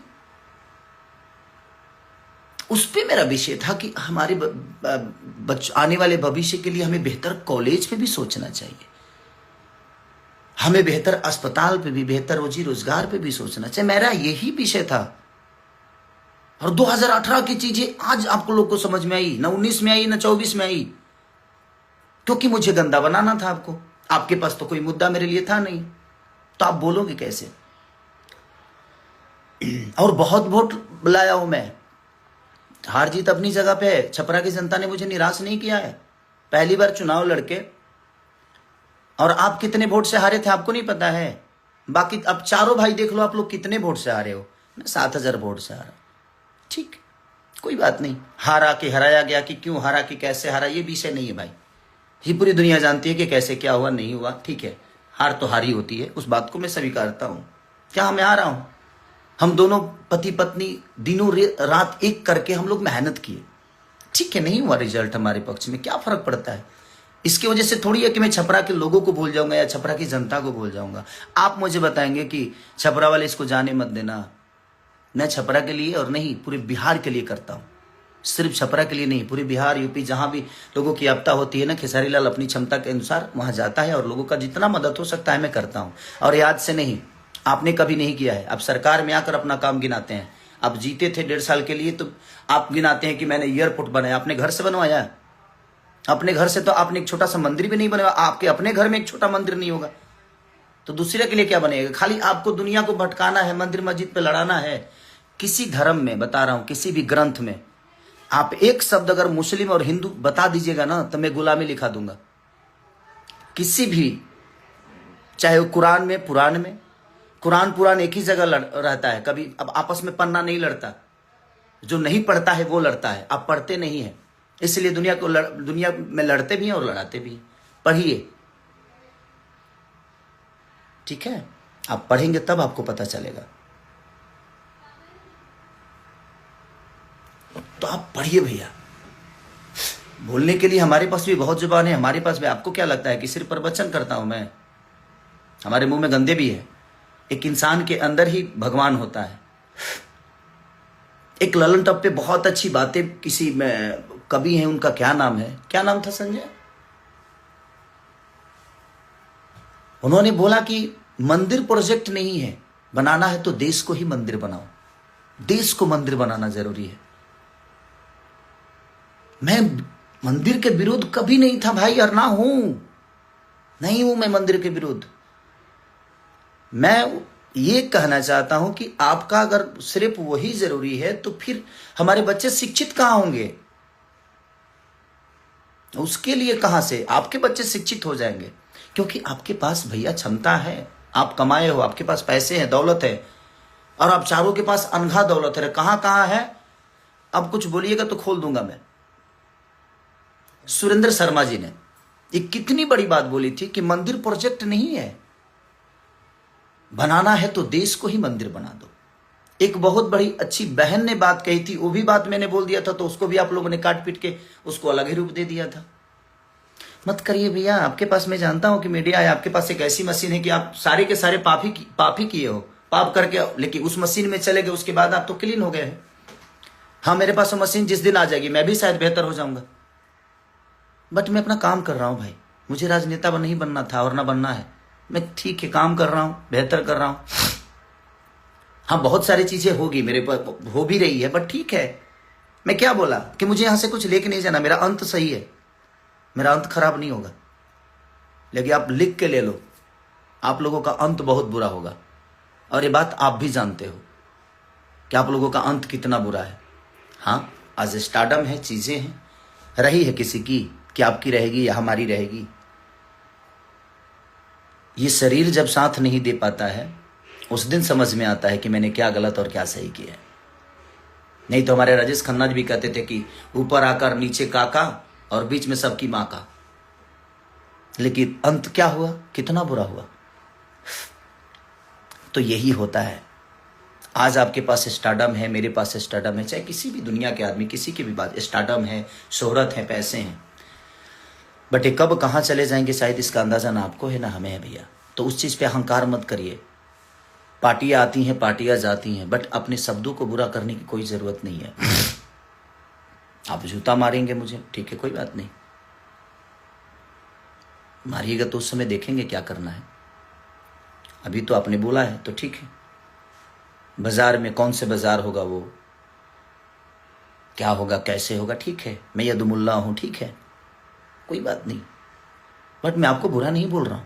उस पे मेरा विषय था कि हमारे आने वाले भविष्य के लिए हमें बेहतर कॉलेज पे भी सोचना चाहिए, हमें बेहतर अस्पताल पे भी, बेहतर रोजी रोजगार पे भी सोचना चाहिए। मेरा यही विषय था। और 2018 की चीजें आज आपको लोग को समझ में आई, ना 19 में आई, ना 24 में आई, क्योंकि मुझे गंदा बनाना था आपको। आपके पास तो कोई मुद्दा मेरे लिए था नहीं, तो आप बोलोगे कैसे? और बहुत वोट लाया हूं मैं, हार जीत अपनी जगह पे है। छपरा की जनता ने मुझे निराश नहीं किया है। पहली बार चुनाव लड़के, और आप कितने वोट से हारे थे आपको नहीं पता है। बाकी अब चारों भाई देख लो, आप लोग कितने वोट से हारे हो। मैं 7,000 वोट से हारा। ठीक, कोई बात नहीं। हारा कि हराया गया, कि क्यों हारा, कि कैसे हारा, ये विषय नहीं है भाई। ये पूरी दुनिया जानती है कि कैसे क्या हुआ, नहीं हुआ। ठीक है, हार तो हारी होती है, उस बात को मैं स्वीकारता हूं। क्या मैं हारा हूं? हम दोनों पति पत्नी दिनों रात एक करके हम लोग मेहनत किए। ठीक है, नहीं हुआ रिजल्ट हमारे पक्ष में, क्या फर्क पड़ता है? इसकी वजह से थोड़ी है कि मैं छपरा के लोगों को भूल जाऊंगा या छपरा की जनता को भूल जाऊंगा। आप मुझे बताएंगे कि छपरा वाले इसको जाने मत देना। मैं छपरा के लिए और नहीं, पूरे बिहार के लिए करता हूं। सिर्फ छपरा के लिए नहीं, पूरे बिहार, यूपी, जहां भी लोगों की आपदा होती है ना, खेसारी लाल अपनी क्षमता के अनुसार वहां जाता है और लोगों का जितना मदद हो सकता है मैं करता हूं। और याद से नहीं, आपने कभी नहीं किया है। आप सरकार में आकर अपना काम गिनाते हैं। आप जीते थे 1.5 साल के लिए, तो आप गिनाते हैं कि मैंने एयरपोर्ट बनाया। अपने घर से बनवाया? अपने घर से तो आपने एक छोटा सा मंदिर भी नहीं बनवाया। आपके अपने घर में एक छोटा मंदिर नहीं होगा, तो दूसरे के लिए क्या बनेगा? खाली आपको दुनिया को भटकाना है, मंदिर मस्जिद पे लड़ाना है। किसी धर्म में, बता रहा हूं, किसी भी ग्रंथ में आप एक शब्द अगर मुस्लिम और हिंदू बता दीजिएगा ना, तो मैं गुलामी लिखा दूंगा। किसी भी, चाहे वो कुरान में, पुराण में, कुरान एक ही जगह रहता है, कभी अब आपस में पन्ना नहीं लड़ता। जो नहीं पढ़ता है वो लड़ता है, आप पढ़ते नहीं है, इसलिए दुनिया में लड़ते भी हैं और लड़ाते भी हैं। पढ़िए, ठीक है? आप पढ़ेंगे तब आपको पता चलेगा। तो आप पढ़िए भैया। बोलने के लिए हमारे पास भी बहुत जुबान है, हमारे पास भी। आपको क्या लगता है कि सिर्फ प्रवचन करता हूं मैं? हमारे मुंह में गंदे भी है। एक इंसान के अंदर ही भगवान होता है। एक ललन टॉप पे बहुत अच्छी बातें किसी में कवि हैं, उनका क्या नाम है, क्या नाम था संजय? उन्होंने बोला कि मंदिर प्रोजेक्ट नहीं है, बनाना है तो देश को ही मंदिर बनाओ। देश को मंदिर बनाना जरूरी है। मैं मंदिर के विरुद्ध कभी नहीं था भाई, और ना हूं, नहीं हूं मैं मंदिर के विरुद्ध। मैं ये कहना चाहता हूं कि आपका अगर सिर्फ वही जरूरी है तो फिर हमारे बच्चे शिक्षित कहां होंगे? उसके लिए कहां से आपके बच्चे शिक्षित हो जाएंगे? क्योंकि आपके पास भैया क्षमता है, आप कमाए हो, आपके पास पैसे हैं, दौलत है, और आप चारों के पास अनघा दौलत है। कहां कहां है? अब कुछ बोलिएगा तो खोल दूंगा मैं। सुरेंद्र शर्मा जी ने एक कितनी बड़ी बात बोली थी कि मंदिर प्रोजेक्ट नहीं है, बनाना है तो देश को ही मंदिर बना दो। एक बहुत बड़ी अच्छी बहन ने बात कही थी, वो भी बात मैंने बोल दिया था, तो उसको भी आप लोगों ने काट पीट के उसको अलग ही रूप दे दिया था। मत करिए भैया, आपके पास, मैं जानता हूं कि मीडिया है, आपके पास एक ऐसी मशीन है कि आप सारे के सारे पाप ही किए हो, पाप करके, लेकिन उस मशीन में चले गए, उसके बाद आप तो क्लीन हो गए हैं। हाँ, मेरे पास वो मशीन जिस दिन आ जाएगी मैं भी शायद बेहतर हो जाऊंगा, बट मैं अपना काम कर रहा हूं भाई। मुझे राजनेता नहीं बनना था और ना बनना है। मैं ठीक है, काम कर रहा हूं, बेहतर कर रहा हूं। हाँ, बहुत सारी चीजें होगी मेरे पर, हो भी रही है, बट ठीक है। मैं क्या बोला कि मुझे यहां से कुछ लेके नहीं जाना, मेरा अंत सही है, मेरा अंत खराब नहीं होगा। लेकिन आप लिख के ले लो, आप लोगों का अंत बहुत बुरा होगा, और ये बात आप भी जानते हो कि आप लोगों का अंत कितना बुरा है। हाँ, आज स्टारडम है, चीजें हैं, रही है किसी की, कि आपकी रहेगी या हमारी रहेगी। ये शरीर जब साथ नहीं दे पाता है, उस दिन समझ में आता है कि मैंने क्या गलत और क्या सही किया है। नहीं तो हमारे राजेश खन्ना जी भी कहते थे कि ऊपर आकर नीचे काका और बीच में सबकी माँ का। लेकिन अंत क्या हुआ, कितना बुरा हुआ। तो यही होता है। आज आपके पास स्टारडम है, मेरे पास स्टारडम है, चाहे किसी भी दुनिया के आदमी, किसी की भी बात, स्टारडम है, शोहरत है, पैसे हैं, बट ये कब कहाँ चले जाएंगे शायद इसका अंदाजा ना आपको है ना हमें है भैया। तो उस चीज पे अहंकार मत करिए। पार्टियां आती हैं, पार्टियां जाती हैं, बट अपने शब्दों को बुरा करने की कोई जरूरत नहीं है। आप जूता मारेंगे मुझे, ठीक है, कोई बात नहीं, मारिएगा तो उस समय देखेंगे क्या करना है। अभी तो आपने बोला है तो ठीक है। बाजार में कौन से बाजार होगा, वो क्या होगा, कैसे होगा, ठीक है, मैं यदुमुल्ला हूं, ठीक है, कोई बात नहीं, बट मैं आपको बुरा नहीं बोल रहा हूं।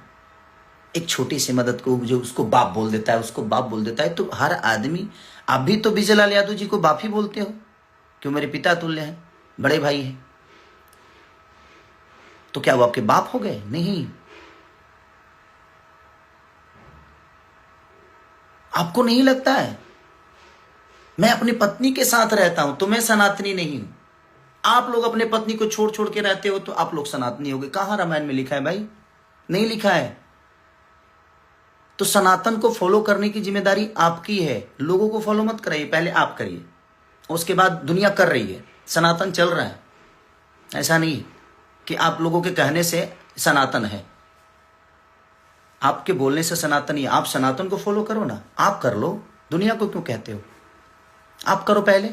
एक छोटी सी मदद को जो उसको बाप बोल देता है, उसको बाप बोल देता है, तो हर आदमी, आप भी तो बिजलाल यादव जी को बाप ही बोलते हो, क्यों, मेरे पिता तुल्य हैं, बड़े भाई हैं, तो क्या वो आपके बाप हो गए? नहीं। आपको नहीं लगता है? मैं अपनी पत्नी के साथ रहता हूं तो मैं सनातनी नहीं हूं। आप लोग अपने पत्नी को छोड़ छोड़ के रहते हो तो आप लोग सनातनी हो गए। कहां रामायण में लिखा है भाई? नहीं लिखा है। तो सनातन को फॉलो करने की जिम्मेदारी आपकी है। लोगों को फॉलो मत कराइए, पहले आप करिए, उसके बाद दुनिया कर रही है, सनातन चल रहा है। ऐसा नहीं कि आप लोगों के कहने से सनातन है, आपके बोलने से सनातन ही। आप सनातन को फॉलो करो ना, आप कर लो, दुनिया को क्यों कहते हो? आप करो पहले।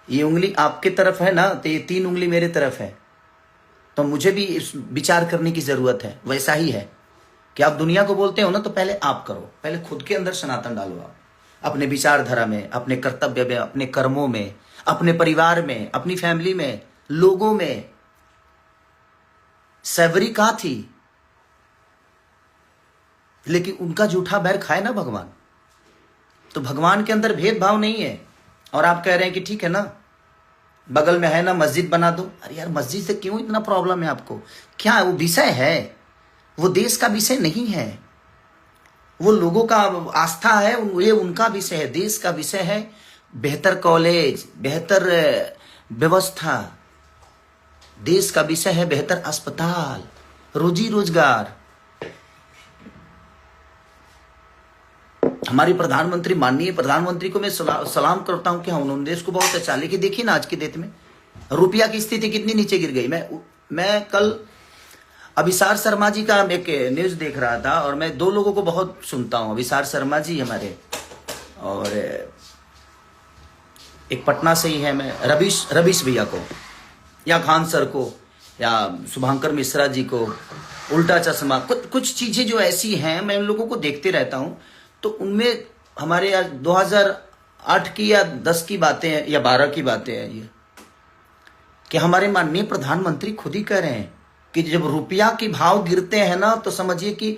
ये उंगली आपके तरफ है ना, तो ये 3 उंगली मेरे तरफ है, तो मुझे भी इस विचार करने की जरूरत है। वैसा ही है कि आप दुनिया को बोलते हो ना, तो पहले आप करो, पहले खुद के अंदर सनातन डालो। आप अपने विचारधारा में, अपने कर्तव्य में, अपने कर्मों में, अपने परिवार में, अपनी फैमिली में, लोगों में। सैवरी कहां थी, लेकिन उनका जूठा बैर खाए ना भगवान। तो भगवान के अंदर भेदभाव नहीं है। और आप कह रहे हैं कि ठीक है ना, बगल में है ना, मस्जिद बना दो। अरे यार, मस्जिद से क्यों इतना प्रॉब्लम है आपको? क्या वो विषय है? वो देश का विषय नहीं है, वो लोगों का आस्था है, ये उनका विषय है। देश का विषय है बेहतर कॉलेज, बेहतर व्यवस्था। देश का विषय है बेहतर अस्पताल, रोजी रोजगार। हमारी प्रधानमंत्री, माननीय प्रधानमंत्री को मैं सलाम करता हूं कि हाँ, उन्होंने देश को बहुत अच्छा। लेकिन देखिए ना, आज की डेट में रुपया की स्थिति कितनी नीचे गिर गई। मैं कल अभिसार शर्मा जी का एक न्यूज देख रहा था, और मैं 2 लोगों को बहुत सुनता हूं, अभिसार शर्मा जी हमारे, और एक पटना से ही है, मैं रवीश भैया को, या खान सर को, या शुभांकर मिश्रा जी को, उल्टा चश्मा, कुछ चीजें जो ऐसी हैं, मैं उन लोगों को देखते रहता हूं। तो उनमें हमारे 2008 की या 10 की बातें हैं या 12 की बातें हैं ये, कि हमारे माननीय प्रधानमंत्री खुद ही कह रहे हैं कि जब रुपया के भाव गिरते हैं ना तो समझिए कि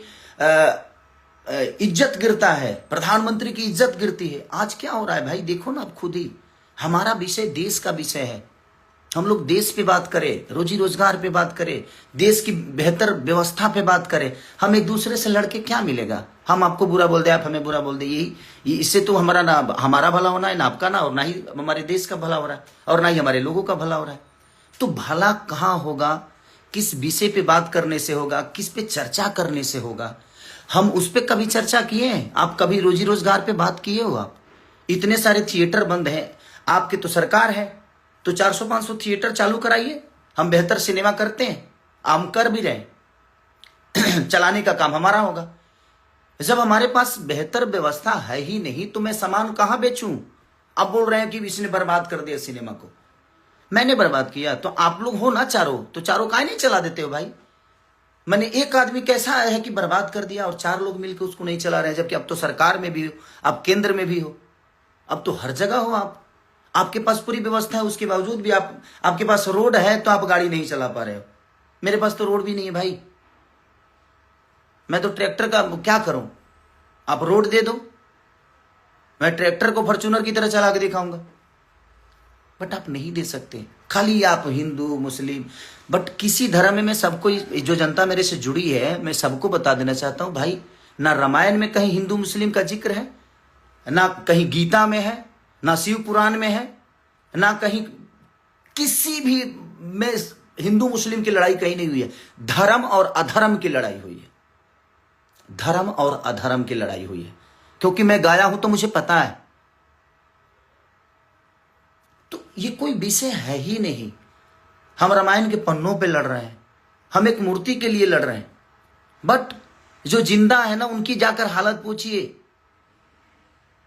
इज्जत गिरता है, प्रधानमंत्री की इज्जत गिरती है। आज क्या हो रहा है भाई, देखो ना आप खुद ही। हमारा विषय देश का विषय है, हम लोग देश पे बात करें, रोजी रोजगार पे बात करें, देश की बेहतर व्यवस्था पे बात करें। हम एक दूसरे से लड़के क्या मिलेगा? हम आपको बुरा बोल दे, आप हमें बुरा बोल दे, यही इससे तो हमारा ना हमारा भला होना है, ना आपका, ना और ना ही हमारे देश का भला हो रहा है, और ना ही हमारे लोगों का भला हो रहा है। तो भला कहाँ होगा? किस विषय पे बात करने से होगा? किस पे चर्चा करने से होगा? हम उस पे कभी चर्चा किए हैं? आप कभी रोजी रोजगार पे बात किए हो? आप इतने सारे थिएटर बंद हैं, आपके तो सरकार है, तो 400-500 थिएटर चालू कराइए। हम बेहतर सिनेमा करते हैं, हम कर भी रहे चलाने का काम हमारा होगा। जब हमारे पास बेहतर व्यवस्था है ही नहीं तो मैं सामान कहां बेचूं? अब बोल रहे हैं कि इसने बर्बाद कर दिया सिनेमा को। मैंने बर्बाद किया तो आप लोग हो ना चारों, तो चारों काहे नहीं चला देते हो भाई? मैंने एक आदमी कैसा है कि बर्बाद कर दिया और 4 लोग मिलकर उसको नहीं चला रहे हैं, जबकि अब तो सरकार में भी हो, अब केंद्र में भी हो, अब तो हर जगह हो आप। आपके पास पूरी व्यवस्था है, उसके बावजूद भी आपके पास रोड है तो आप गाड़ी नहीं चला पा रहे हो। मेरे पास तो रोड भी नहीं है भाई, मैं तो ट्रैक्टर का क्या करूं? आप रोड दे दो, मैं ट्रैक्टर को फॉर्च्यूनर की तरह चला के दिखाऊंगा, बट आप नहीं दे सकते। खाली आप हिंदू मुस्लिम, बट किसी धर्म में सबको, जो जनता मेरे से जुड़ी है, मैं सबको बता देना चाहता हूं भाई, ना रामायण में कहीं हिंदू मुस्लिम का जिक्र है, ना कहीं गीता में है, ना शिव पुराण में है, ना कहीं किसी भी में हिंदू मुस्लिम की लड़ाई कहीं नहीं हुई है। धर्म और अधर्म की लड़ाई हुई है, धर्म और अधर्म की लड़ाई हुई है, क्योंकि मैं गाया हूं तो मुझे पता है। तो ये कोई विषय है ही नहीं। हम रामायण के पन्नों पे लड़ रहे हैं, हम एक मूर्ति के लिए लड़ रहे हैं, बट जो जिंदा है ना उनकी जाकर हालत पूछिए।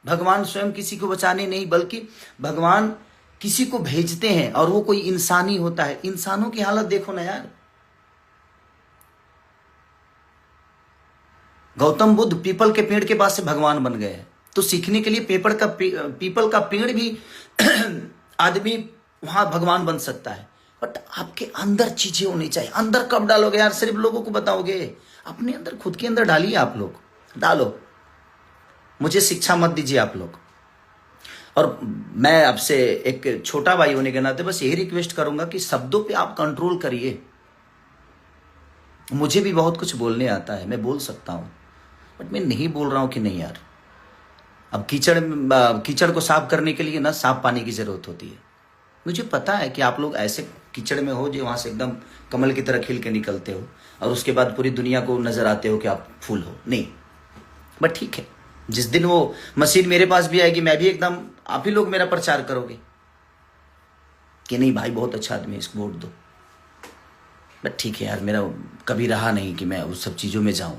भगवान स्वयं किसी को बचाने नहीं, बल्कि भगवान किसी को भेजते हैं और वो कोई इंसानी होता है। इंसानों की हालत देखो ना यार। गौतम बुद्ध पीपल के पेड़ के पास से भगवान बन गए, तो सीखने के लिए पीपल का पेड़ भी आदमी वहां भगवान बन सकता है। बट आपके अंदर चीजें होनी चाहिए। अंदर कब डालोगे यार? सिर्फ लोगों को बताओगे? अपने अंदर, खुद के अंदर डालिए। आप लोग डालो, मुझे शिक्षा मत दीजिए आप लोग। और मैं आपसे एक छोटा भाई होने के नाते बस यही रिक्वेस्ट करूंगा कि शब्दों पे आप कंट्रोल करिए। मुझे भी बहुत कुछ बोलने आता है, मैं बोल सकता हूं, बट मैं नहीं बोल रहा हूं कि नहीं यार। अब कीचड़ को साफ करने के लिए ना साफ पानी की जरूरत होती है। मुझे पता है कि आप लोग ऐसे कीचड़ में हो जो वहां से एकदम कमल की तरह खिल के निकलते हो और उसके बाद पूरी दुनिया को नजर आते हो कि आप फूल हो। नहीं, बट ठीक है, जिस दिन वो मशीन मेरे पास भी आएगी, मैं भी एकदम, आप ही लोग मेरा प्रचार करोगे कि नहीं भाई बहुत अच्छा आदमी है, इसको वोट दो। बट ठीक है यार, मेरा कभी रहा नहीं कि मैं उस सब चीज़ों में जाऊं।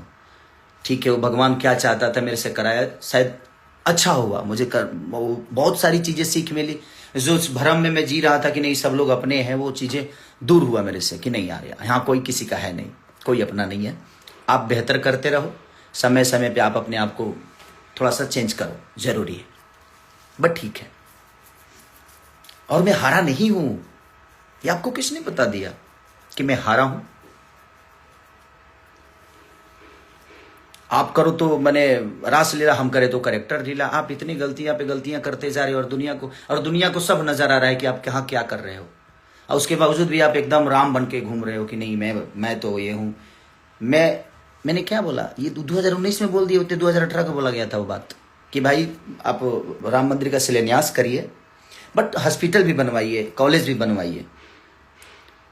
ठीक है, वो भगवान क्या चाहता था मेरे से कराया, शायद अच्छा हुआ। मुझे बहुत सारी चीज़ें सीख मिली। जो उस भ्रम में मैं जी रहा था कि नहीं सब लोग अपने हैं, वो चीज़ें दूर हुआ मेरे से कि नहीं यार, यहाँ कोई किसी का है नहीं, कोई अपना नहीं है। आप बेहतर करते रहो, समय समय पे आप अपने आप को थोड़ा सा चेंज करो, जरूरी है। बट ठीक है, और मैं हारा नहीं हूं। ये आपको किसने बता दिया कि मैं हारा हूं? आप करो तो मैंने रास लीला, हम करे तो करेक्टर लीला। आप इतनी गलतियां पे गलतियां करते जा रहे हो और दुनिया को सब नजर आ रहा है कि आप कहाँ क्या कर रहे हो, और उसके बावजूद भी आप एकदम राम बन के घूम रहे हो कि नहीं मैं तो ये हूं। मैंने क्या बोला? ये 2019 में बोल दिए होते, 2018 को बोला गया था वो बात कि भाई आप राम मंदिर का शिलान्यास करिए, बट हॉस्पिटल भी बनवाइए, कॉलेज भी बनवाइए।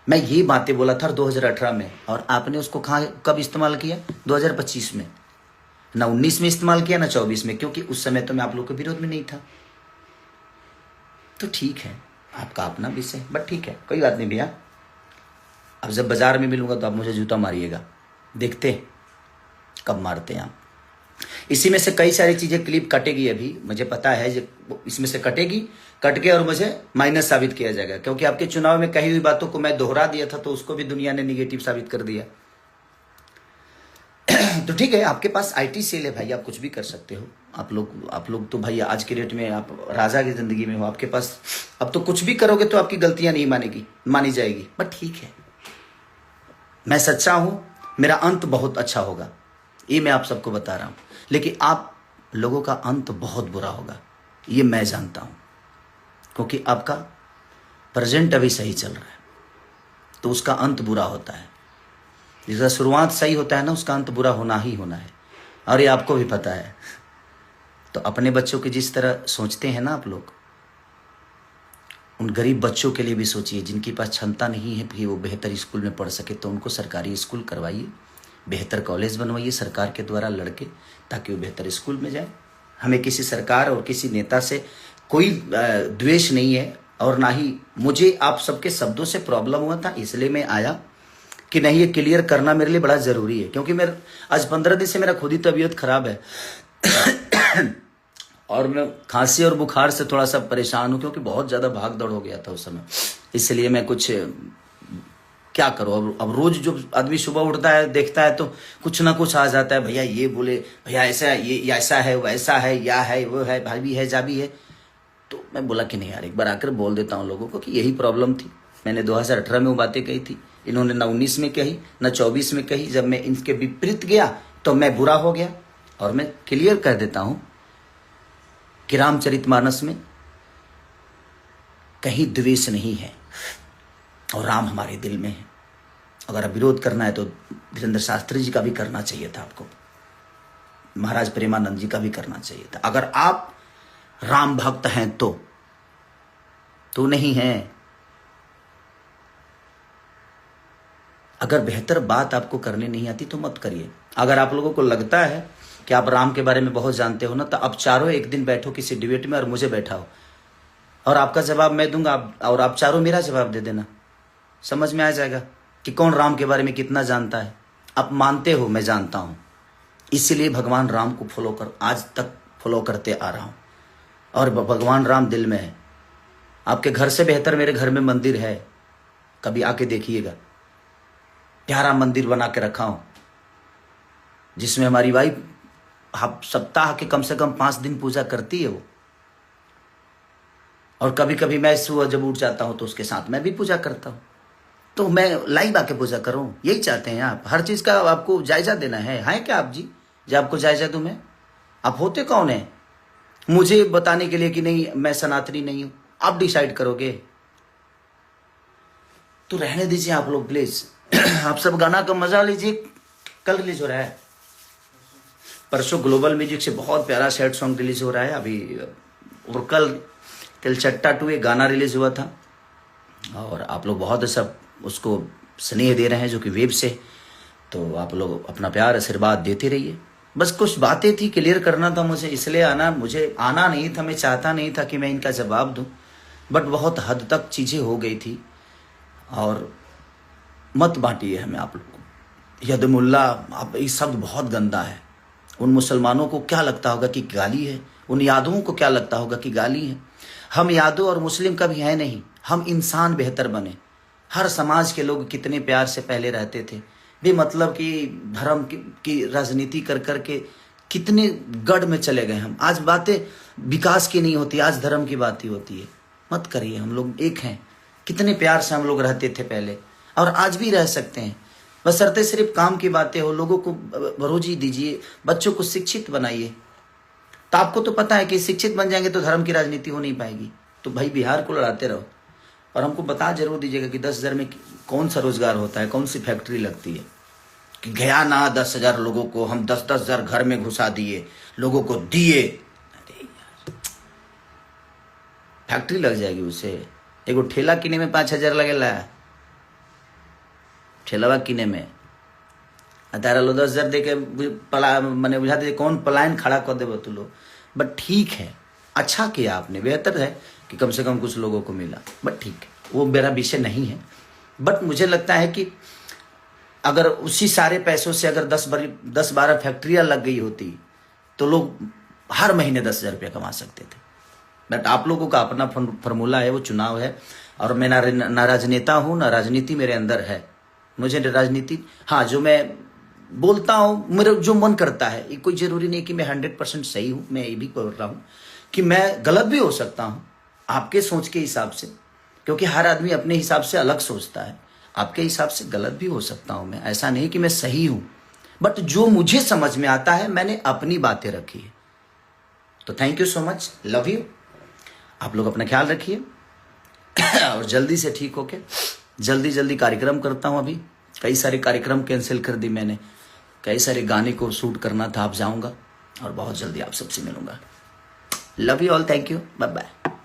मैं ये बातें बोला था 2018 में, और आपने उसको कब इस्तेमाल किया? 2025 में। ना 19 में इस्तेमाल किया, ना 24 में, क्योंकि उस समय तो मैं आप लोग के विरोध में नहीं था। तो ठीक है, आपका अपना विषय, बट ठीक है, कोई बात नहीं भैया। अब जब बाजार में मिलूंगा तो आप मुझे जूता मारिएगा, देखते हैं कब मारते हैं आप। इसी में से कई सारी चीजें क्लिप कटेगी, अभी मुझे पता है इसमें से कटेगी, कट के और मुझे माइनस साबित किया जाएगा, क्योंकि आपके चुनाव में कही हुई बातों को मैं दोहरा दिया था, तो उसको भी दुनिया ने निगेटिव साबित कर दिया। तो ठीक है, आपके पास आईटी सेल है भाई, आप कुछ भी कर सकते हो। आप लोग तो भाई आज के डेट में आप राजा की जिंदगी में हो, आपके पास अब तो कुछ भी करोगे तो आपकी गलतियां नहीं मानी जाएगी। बट ठीक है, मैं सच्चा हूं, मेरा अंत बहुत अच्छा होगा, ये मैं आप सबको बता रहा हूं। लेकिन आप लोगों का अंत बहुत बुरा होगा, ये मैं जानता हूं, क्योंकि आपका प्रेजेंट अभी सही चल रहा है, तो उसका अंत बुरा होता है। जिसका शुरुआत सही होता है ना, उसका अंत बुरा होना ही होना है, और ये आपको भी पता है। तो अपने बच्चों की जिस तरह सोचते हैं ना आप लोग, उन गरीब बच्चों के लिए भी सोचिए, जिनके पास क्षमता नहीं है कि वो बेहतर स्कूल में पढ़ सके, तो उनको सरकारी स्कूल करवाइए, बेहतर कॉलेज बनवाइए सरकार के द्वारा लड़के, ताकि वो बेहतर स्कूल में जाए। हमें किसी सरकार और किसी नेता से कोई द्वेष नहीं है, और ना ही मुझे आप सबके शब्दों से प्रॉब्लम हुआ था, इसलिए मैं आया कि नहीं, ये क्लियर करना मेरे लिए बड़ा ज़रूरी है। क्योंकि मेरे आज 15 दिन से मेरा खुद ही तबीयत खराब है और मैं खांसी और बुखार से थोड़ा सा परेशान हूँ, क्योंकि बहुत ज़्यादा भाग दौड़ हो गया था उस समय। इसलिए मैं कुछ क्या करूँ, अब रोज जो आदमी सुबह उठता है देखता है तो कुछ ना कुछ आ जाता है, भैया ये बोले, भैया ऐसा ये ऐसा है, वैसा है, या है वो है, भाभी है, जाबी है। तो मैं बोला कि नहीं यार, एक बार आकर बोल देता हूँ लोगों को कि यही प्रॉब्लम थी। मैंने 2018 में वो बातें कही थी, इन्होंने ना 19 में कही ना 24 में कही। जब मैं इनके विपरीत गया तो मैं बुरा हो गया। और मैं क्लियर कर देता हूं कि रामचरितमानस में कहीं द्वेष नहीं है, और राम हमारे दिल में है। अगर आप विरोध करना है तो धीरेन्द्र शास्त्री जी का भी करना चाहिए था, आपको महाराज प्रेमानंद जी का भी करना चाहिए था। अगर आप राम भक्त हैं तो नहीं हैं। अगर बेहतर बात आपको करनी नहीं आती तो मत करिए। अगर आप लोगों को लगता है कि आप राम के बारे में बहुत जानते हो ना, तो आप चारों एक दिन बैठो किसी डिबेट में और मुझे बैठाओ, और आपका जवाब मैं दूंगा, और आप चारों मेरा जवाब दे देना। समझ में आ जाएगा कि कौन राम के बारे में कितना जानता है। आप मानते हो, मैं जानता हूं, इसीलिए भगवान राम को आज तक फॉलो करते आ रहा हूं, और भगवान राम दिल में है। आपके घर से बेहतर मेरे घर में मंदिर है, कभी आके देखिएगा। प्यारा मंदिर बना के रखा हूं, जिसमें हमारी वाइफ सप्ताह के कम से कम 5 दिन पूजा करती है वो। और कभी कभी मैं सुबह जब उठ जाता हूं तो उसके साथ मैं भी पूजा करता हूं। तो मैं लाइव आके पूजा करूं, यही चाहते हैं आप। हर चीज का आपको जायजा देना है क्या आप जी? जब आपको जायजा दूं मैं, आप होते कौन है मुझे बताने के लिए कि नहीं मैं सनातनी नहीं हूं? आप डिसाइड करोगे। तो रहने दीजिए आप लोग प्लीज। आप सब गाना का मजा लीजिए। कल रिलीज हो रहा है, परसों ग्लोबल म्यूजिक से बहुत प्यारा सैड सॉन्ग रिलीज हो रहा है अभी। और कल तिलचट्टा 2 एक गाना रिलीज हुआ था, और आप लोग बहुत सब उसको स्नेह दे रहे हैं, जो कि वेब से। तो आप लोग अपना प्यार आशीर्वाद देते रहिए। बस कुछ बातें थी, क्लियर करना था मुझे, इसलिए मुझे आना नहीं था। मैं चाहता नहीं था कि मैं इनका जवाब दूं, बट बहुत हद तक चीज़ें हो गई थी। और मत बांटिए हमें आप लोग को। यदमुल्ला, आप ये शब्द बहुत गंदा है। उन मुसलमानों को क्या लगता होगा कि गाली है, उन यादवों को क्या लगता होगा कि गाली है। हम यादव और मुस्लिम कभी है नहीं, हम इंसान बेहतर बने। हर समाज के लोग कितने प्यार से पहले रहते थे, मतलब कि धर्म की राजनीति कर करके कितने गढ़ में चले गए हम। आज बातें विकास की नहीं होती, आज धर्म की बात ही होती है। मत करिए, हम लोग एक हैं। कितने प्यार से हम लोग रहते थे पहले, और आज भी रह सकते हैं। बशर्ते सिर्फ काम की बातें हो। लोगों को रोजी दीजिए, बच्चों को शिक्षित बनाइए। तो आपको तो पता है कि शिक्षित बन जाएंगे तो धर्म की राजनीति हो नहीं पाएगी। तो भाई बिहार को लड़ाते रहो, और हमको बता जरूर दीजिएगा कि 10,000 में कौन सा रोजगार होता है, कौन सी फैक्ट्री लगती है। कि गया ना 10,000 लोगों को हम 10,000 घर में घुसा दिए, लोगों को दिए। अरे यार, फैक्ट्री लग जाएगी उससे। एगो ठेला किने में 5,000 लगेला, ठेलावा किने में। तारा लो 10,000 दे के मैंने बुझा दे कौन पलायन खड़ा कर देबो तू लोग। बट ठीक है, अच्छा किया आपने, बेहतर है कि कम से कम कुछ लोगों को मिला। बट ठीक है, वो मेरा विषय नहीं है। बट मुझे लगता है कि अगर उसी सारे पैसों से अगर 10-12 फैक्ट्रियां लग गई होती तो लोग हर महीने 10,000 रुपया कमा सकते थे। बट आप लोगों का अपना फॉर्मूला है, वो चुनाव है। और मैं ना राजनेता हूँ, ना राजनीति मेरे अंदर है। मुझे राजनीति, हाँ, जो मैं बोलता हूँ, मेरा जो मन करता है। ये कोई जरूरी नहीं कि मैं 100% सही हूँ। मैं ये भी बोल रहा हूँ कि मैं गलत भी हो सकता हूँ आपके सोच के हिसाब से, क्योंकि हर आदमी अपने हिसाब से अलग सोचता है। आपके हिसाब से गलत भी हो सकता हूँ मैं, ऐसा नहीं कि मैं सही हूँ, बट जो मुझे समझ में आता है मैंने अपनी बातें रखी है। तो thank you so much, love you. आप लोग अपना ख्याल रखिए और जल्दी से ठीक होके जल्दी कार्यक्रम करता हूँ। अभी कई सारे कार्यक्रम कैंसिल कर दी मैंने, कई सारे गाने को शूट करना था। आप जाऊंगा और बहुत जल्दी आप सबसे मिलूंगा। Love you all, thank you, bye bye.